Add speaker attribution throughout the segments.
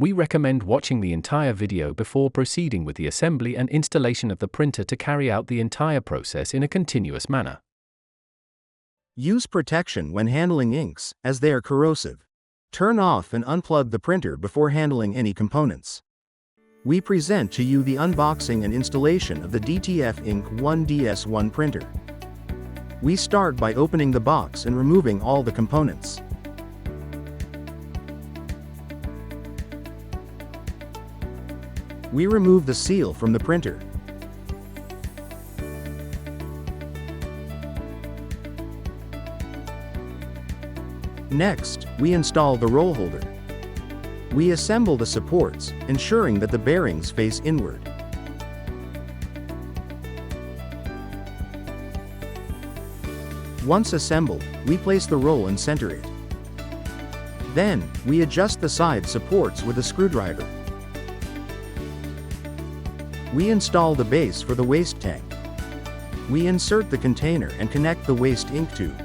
Speaker 1: We recommend watching the entire video before proceeding with the assembly and installation of the printer to carry out the entire process in a continuous manner.
Speaker 2: Use protection when handling inks, as they are corrosive. Turn off and unplug the printer before handling any components. We present to you the unboxing and installation of the DTF InkOne DS1 printer. We start by opening the box and removing all the components. We remove the seal from the printer. Next, we install the roll holder. We assemble the supports, ensuring that the bearings face inward. Once assembled, we place the roll and center it. Then, we adjust the side supports with a screwdriver. We install the base for the waste tank. We insert the container and connect the waste ink tube.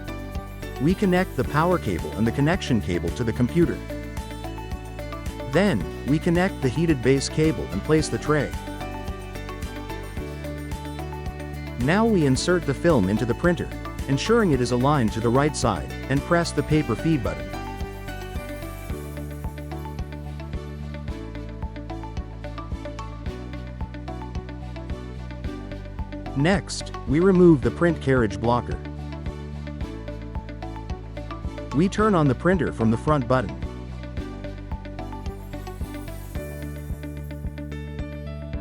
Speaker 2: We connect the power cable and the connection cable to the computer. Then, we connect the heated base cable and place the tray. Now we insert the film into the printer, ensuring it is aligned to the right side, and press the paper feed button. Next, we remove the print carriage blocker. We turn on the printer from the front button.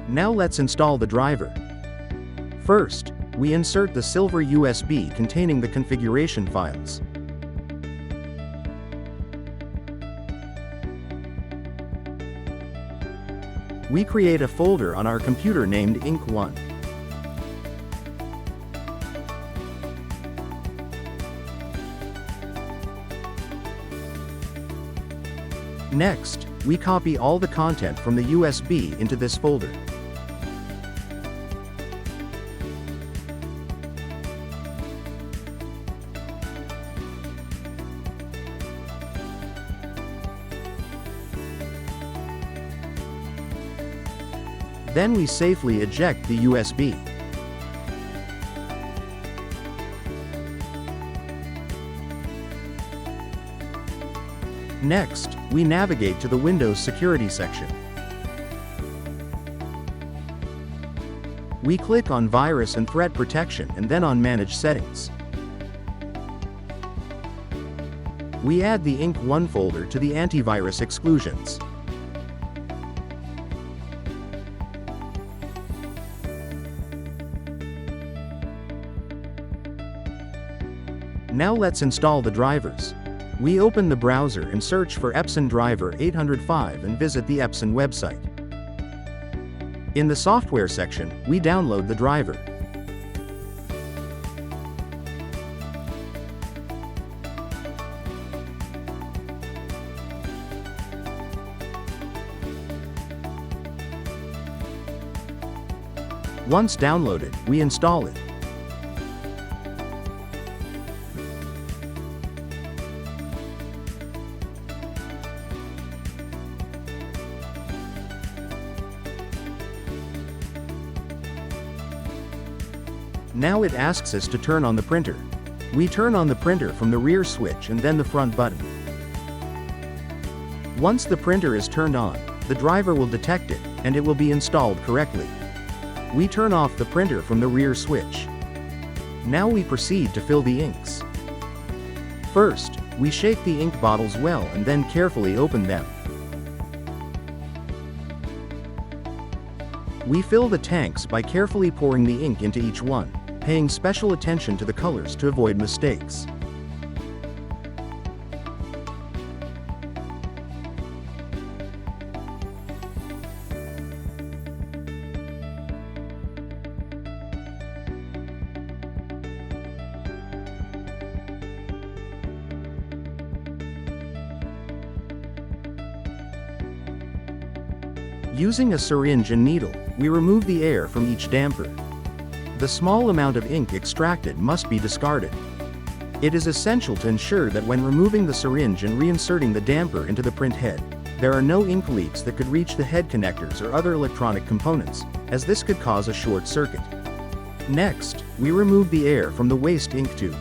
Speaker 2: Now let's install the driver. First, we insert the silver USB containing the configuration files. We create a folder on our computer named InkOne. Next, we copy all the content from the USB into this folder. Then we safely eject the USB. Next, we navigate to the Windows Security section. We click on Virus and Threat Protection and then on Manage Settings. We add the InkOne folder to the antivirus exclusions. Now let's install the drivers. We open the browser and search for Epson Driver 805 and visit the Epson website. In the software section, we download the driver. Once downloaded, we install it. Now it asks us to turn on the printer. We turn on the printer from the rear switch and then the front button. Once the printer is turned on, the driver will detect it, and it will be installed correctly. We turn off the printer from the rear switch. Now we proceed to fill the inks. First, we shake the ink bottles well and then carefully open them. We fill the tanks by carefully pouring the ink into each one, paying special attention to the colors to avoid mistakes. Using a syringe and needle, we remove the air from each damper. The small amount of ink extracted must be discarded. It is essential to ensure that when removing the syringe and reinserting the damper into the print head, There are no ink leaks that could reach the head connectors or other electronic components, as this could cause a short circuit. Next, we remove the air from the waste ink tube.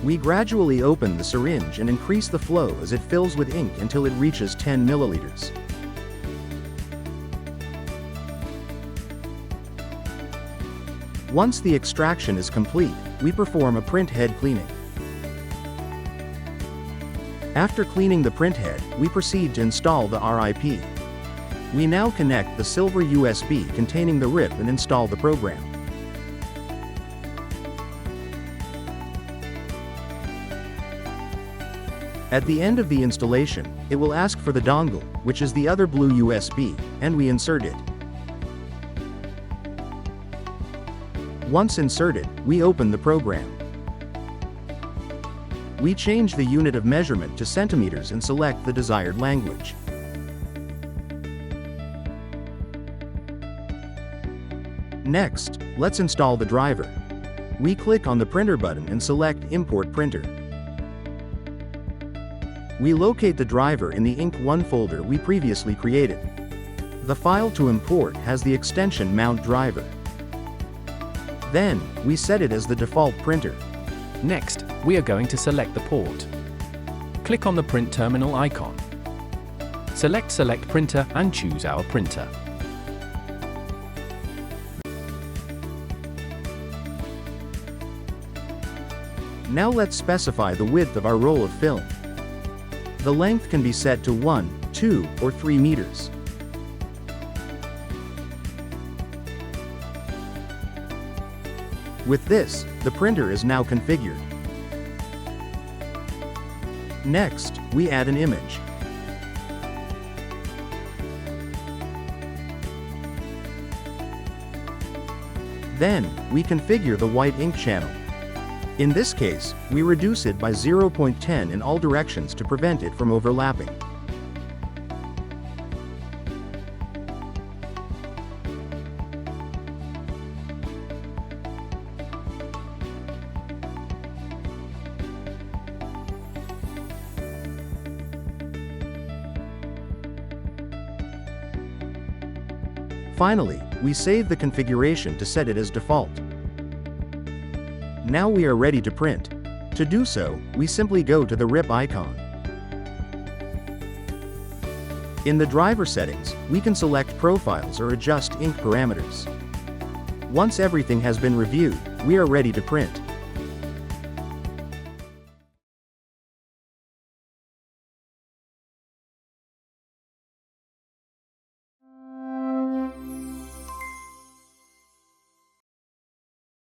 Speaker 2: We gradually open the syringe and increase the flow as it fills with ink until it reaches 10 milliliters. Once the extraction is complete, we perform a print head cleaning. After cleaning the print head, we proceed to install the RIP. We now connect the silver USB containing the RIP and install the program. At the end of the installation, it will ask for the dongle, which is the other blue USB, and we insert it. Once inserted, we open the program. We change the unit of measurement to centimeters and select the desired language. Next, let's install the driver. We click on the printer button and select Import Printer. We locate the driver in the InkOne folder we previously created. The file to import has the extension Mount Driver. Then, we set it as the default printer.
Speaker 1: Next, we are going to select the port. Click on the print terminal icon. Select Printer and choose our printer.
Speaker 2: Now let's specify the width of our roll of film. The length can be set to 1, 2, or 3 meters. With this, the printer is now configured. Next, we add an image. Then, we configure the white ink channel. In this case, we reduce it by 0.10 in all directions to prevent it from overlapping. Finally, we save the configuration to set it as default. Now we are ready to print. To do so, we simply go to the RIP icon. In the driver settings, we can select profiles or adjust ink parameters. Once everything has been reviewed, we are ready to print.